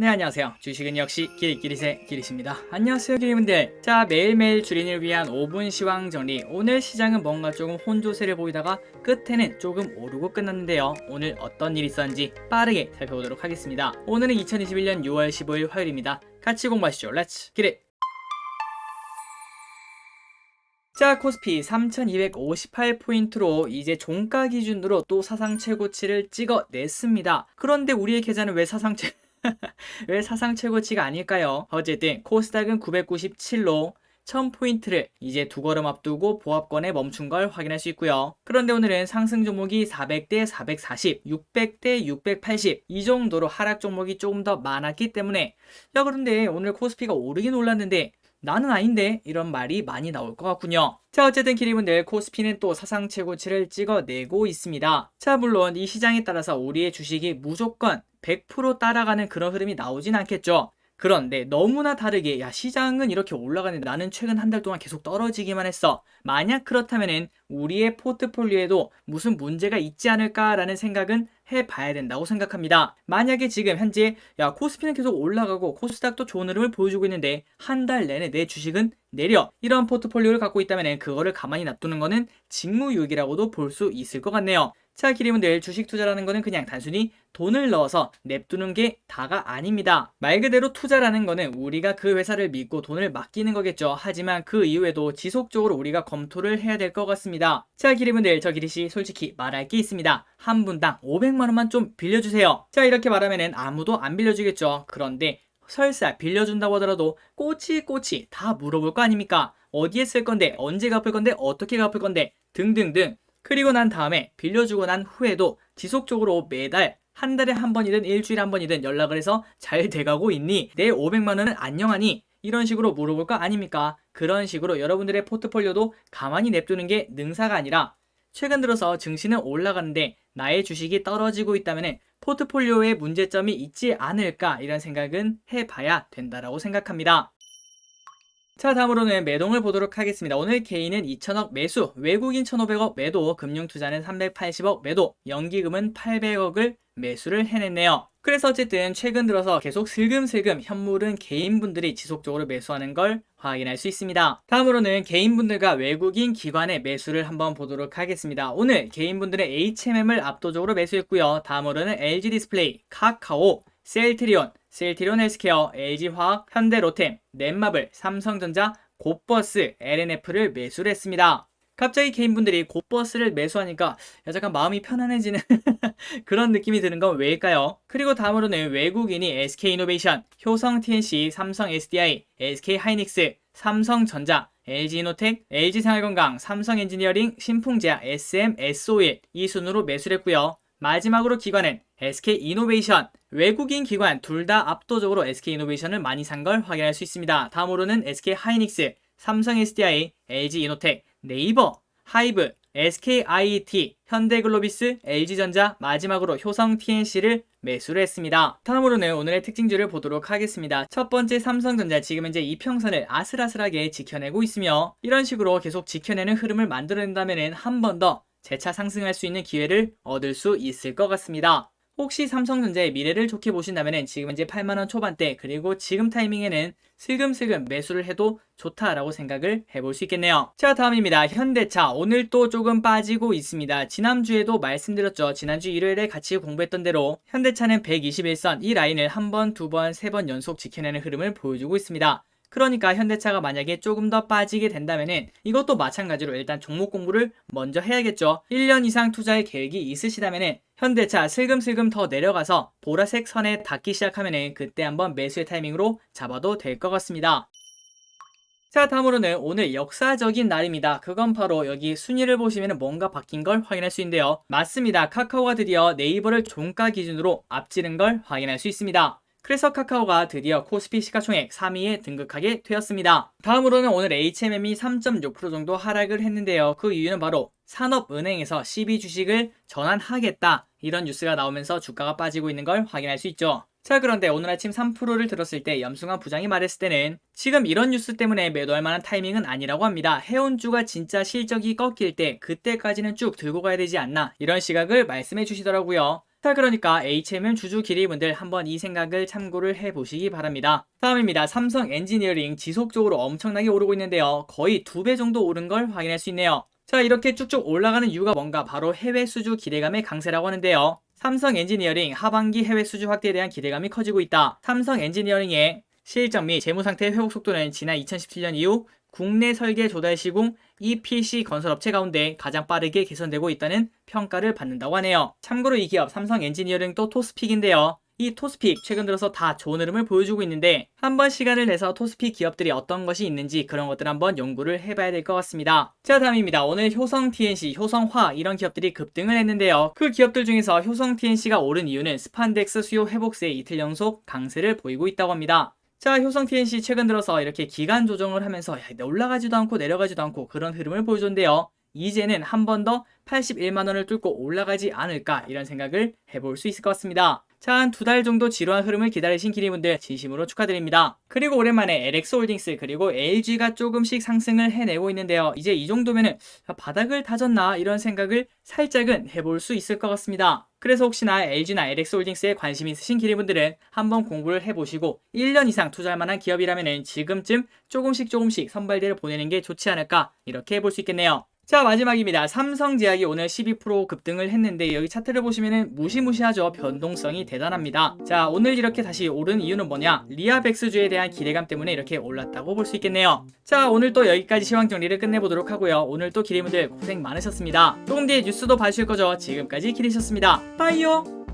네, 안녕하세요. 주식은 역시 기리기리새 기리십니다. 안녕하세요, 기리분들. 자, 매일매일 주린을 위한 5분 시황 정리. 오늘 시장은 뭔가 조금 혼조세를 보이다가 끝에는 조금 오르고 끝났는데요. 오늘 어떤 일이 있었는지 빠르게 살펴보도록 하겠습니다. 오늘은 2021년 6월 15일 화요일입니다. 같이 공부하시죠. 렛츠 기릿! 자, 코스피 3258포인트로 이제 종가 기준으로 또 사상 최고치를 찍어냈습니다. 그런데 우리의 계좌는 왜 사상 최고치가 아닐까요? 어쨌든 코스닥은 997로 1000포인트를 이제 두 걸음 앞두고 보합권에 멈춘 걸 확인할 수 있고요. 그런데 오늘은 상승 종목이 400대 440, 600대 680 이 정도로 하락 종목이 조금 더 많았기 때문에 그런데 오늘 코스피가 오르긴 올랐는데 나는 아닌데 이런 말이 많이 나올 것 같군요. 자, 어쨌든 기리분들, 코스피는 또 사상 최고치를 찍어내고 있습니다. 자, 물론 이 시장에 따라서 우리의 주식이 무조건 100% 따라가는 그런 흐름이 나오진 않겠죠. 그런데 너무나 다르게 시장은 이렇게 올라가는데 나는 최근 한 달 동안 계속 떨어지기만 했어. 만약 그렇다면은 우리의 포트폴리오에도 무슨 문제가 있지 않을까라는 생각은 해봐야 된다고 생각합니다. 만약에 지금 현재 코스피는 계속 올라가고 코스닥도 좋은 흐름을 보여주고 있는데 한 달 내내 내 주식은 내려, 이런 포트폴리오를 갖고 있다면 그거를 가만히 놔두는 거는 직무유기라고도 볼 수 있을 것 같네요. 자, 기리분들, 주식 투자라는 거는 그냥 단순히 돈을 넣어서 냅두는 게 다가 아닙니다. 말 그대로 투자라는 거는 우리가 그 회사를 믿고 돈을 맡기는 거겠죠. 하지만 그 이후에도 지속적으로 우리가 검토를 해야 될 것 같습니다. 자, 기리분들, 저 기리씨 솔직히 말할 게 있습니다. 한 분당 500만원만 좀 빌려주세요. 자, 이렇게 말하면 아무도 안 빌려주겠죠. 그런데 설사 빌려준다고 하더라도 꼬치꼬치 다 물어볼 거 아닙니까? 어디에 쓸 건데, 언제 갚을 건데, 어떻게 갚을 건데 등등등. 그리고 난 다음에 빌려주고 난 후에도 지속적으로 매달 한 달에 한 번이든 일주일에 한 번이든 연락을 해서 잘 돼가고 있니? 내 500만원은 안녕하니? 이런 식으로 물어볼 거 아닙니까? 그런 식으로 여러분들의 포트폴리오도 가만히 냅두는 게 능사가 아니라 최근 들어서 증시는 올라가는데 나의 주식이 떨어지고 있다면 포트폴리오에 문제점이 있지 않을까, 이런 생각은 해봐야 된다라고 생각합니다. 자, 다음으로는 매동을 보도록 하겠습니다. 오늘 개인은 2천억 매수, 외국인 1,500억 매도, 금융투자는 380억 매도, 연기금은 800억을 매수를 해냈네요. 그래서 어쨌든 최근 들어서 계속 슬금슬금 현물은 개인분들이 지속적으로 매수하는 걸 확인할 수 있습니다. 다음으로는 개인분들과 외국인 기관의 매수를 한번 보도록 하겠습니다. 오늘 개인분들의 HMM을 압도적으로 매수했고요. 다음으로는 LG디스플레이, 카카오, 셀트리온 헬스케어, LG화학, 현대로템, 넷마블, 삼성전자, 곧버스, LNF를 매수를 했습니다. 갑자기 개인분들이 곧버스를 매수하니까 약간 마음이 편안해지는 그런 느낌이 드는 건 왜일까요? 그리고 다음으로는 외국인이 SK이노베이션, 효성TNC, 삼성SDI, SK하이닉스, 삼성전자, LG이노텍, LG생활건강, 삼성엔지니어링, 신풍제약, SMSO일 이 순으로 매수를 했고요. 마지막으로 기관은 SK이노베이션, 외국인 기관 둘 다 압도적으로 SK이노베이션을 많이 산 걸 확인할 수 있습니다. 다음으로는 SK하이닉스, 삼성SDI, LG이노텍, 네이버, 하이브, SKIT, 현대글로비스, LG전자, 마지막으로 효성TNC를 매수를 했습니다. 다음으로는 오늘의 특징주를 보도록 하겠습니다. 첫 번째, 삼성전자 지금 현재 이평선을 아슬아슬하게 지켜내고 있으며 이런 식으로 계속 지켜내는 흐름을 만들어낸다면 한 번 더 재차 상승할 수 있는 기회를 얻을 수 있을 것 같습니다. 혹시 삼성전자의 미래를 좋게 보신다면 지금 현재 8만원 초반대, 그리고 지금 타이밍에는 슬금슬금 매수를 해도 좋다라고 생각을 해볼 수 있겠네요. 자, 다음입니다. 현대차 오늘 또 조금 빠지고 있습니다. 지난주에도 말씀드렸죠. 지난주 일요일에 같이 공부했던 대로 현대차는 121선 이 라인을 한 번, 두 번, 세 번 연속 지켜내는 흐름을 보여주고 있습니다. 그러니까 현대차가 만약에 조금 더 빠지게 된다면은 이것도 마찬가지로 일단 종목 공부를 먼저 해야겠죠. 1년 이상 투자의 계획이 있으시다면은 현대차 슬금슬금 더 내려가서 보라색 선에 닿기 시작하면은 그때 한번 매수의 타이밍으로 잡아도 될 것 같습니다. 자, 다음으로는 오늘 역사적인 날입니다. 그건 바로 여기 순위를 보시면 뭔가 바뀐 걸 확인할 수 있는데요. 맞습니다. 카카오가 드디어 네이버를 종가 기준으로 앞지른 걸 확인할 수 있습니다. 그래서 카카오가 드디어 코스피 시가총액 3위에 등극하게 되었습니다. 다음으로는 오늘 HMM이 3.6% 정도 하락을 했는데요. 그 이유는 바로 산업은행에서 CB 주식을 전환하겠다, 이런 뉴스가 나오면서 주가가 빠지고 있는 걸 확인할 수 있죠. 자, 그런데 오늘 아침 3%를 들었을 때 염승환 부장이 말했을 때는 지금 이런 뉴스 때문에 매도할 만한 타이밍은 아니라고 합니다. 해운주가 진짜 실적이 꺾일 때 그때까지는 쭉 들고 가야 되지 않나, 이런 시각을 말씀해 주시더라고요. 자, 그러니까 HMM 주주 기리분들 한번 이 생각을 참고를 해보시기 바랍니다. 다음입니다. 삼성 엔지니어링 지속적으로 엄청나게 오르고 있는데요. 거의 2배 정도 오른 걸 확인할 수 있네요. 자, 이렇게 쭉쭉 올라가는 이유가 뭔가 바로 해외 수주 기대감의 강세라고 하는데요. 삼성 엔지니어링 하반기 해외 수주 확대에 대한 기대감이 커지고 있다. 삼성 엔지니어링의 실적 및 재무 상태 회복 속도는 지난 2017년 이후 국내 설계 조달 시공 EPC 건설업체 가운데 가장 빠르게 개선되고 있다는 평가를 받는다고 하네요. 참고로 이 기업 삼성 엔지니어링도 토스픽인데요. 이 토스픽 최근 들어서 다 좋은 흐름을 보여주고 있는데 한번 시간을 내서 토스픽 기업들이 어떤 것이 있는지 그런 것들 한번 연구를 해봐야 될 것 같습니다. 자, 다음입니다. 오늘 효성 TNC, 효성화 이런 기업들이 급등을 했는데요. 그 기업들 중에서 효성 TNC가 오른 이유는 스판덱스 수요 회복세 이틀 연속 강세를 보이고 있다고 합니다. 자, 효성 TNC 최근 들어서 이렇게 기간 조정을 하면서 올라가지도 않고 내려가지도 않고 그런 흐름을 보여줬는데요. 이제는 한 번 더 81만원을 뚫고 올라가지 않을까 이런 생각을 해볼 수 있을 것 같습니다. 자, 한 2달 정도 지루한 흐름을 기다리신 기리분들 진심으로 축하드립니다. 그리고 오랜만에 LX홀딩스 그리고 LG가 조금씩 상승을 해내고 있는데요. 이제 이 정도면은 바닥을 다졌나 이런 생각을 살짝은 해볼 수 있을 것 같습니다. 그래서 혹시나 LG나 LX홀딩스에 관심 있으신 기리분들은 한번 공부를 해보시고 1년 이상 투자할 만한 기업이라면은 지금쯤 조금씩 선발대를 보내는 게 좋지 않을까 이렇게 해볼 수 있겠네요. 자, 마지막입니다. 삼성제약이 오늘 12% 급등을 했는데 여기 차트를 보시면은 무시무시하죠. 변동성이 대단합니다. 자, 오늘 이렇게 다시 오른 이유는 뭐냐? 리아백스주에 대한 기대감 때문에 이렇게 올랐다고 볼 수 있겠네요. 자, 오늘 또 여기까지 시황 정리를 끝내보도록 하고요. 오늘 또 기리분들 고생 많으셨습니다. 조금 뒤에 뉴스도 봐주실 거죠? 지금까지 기리셨습니다. 빠이요.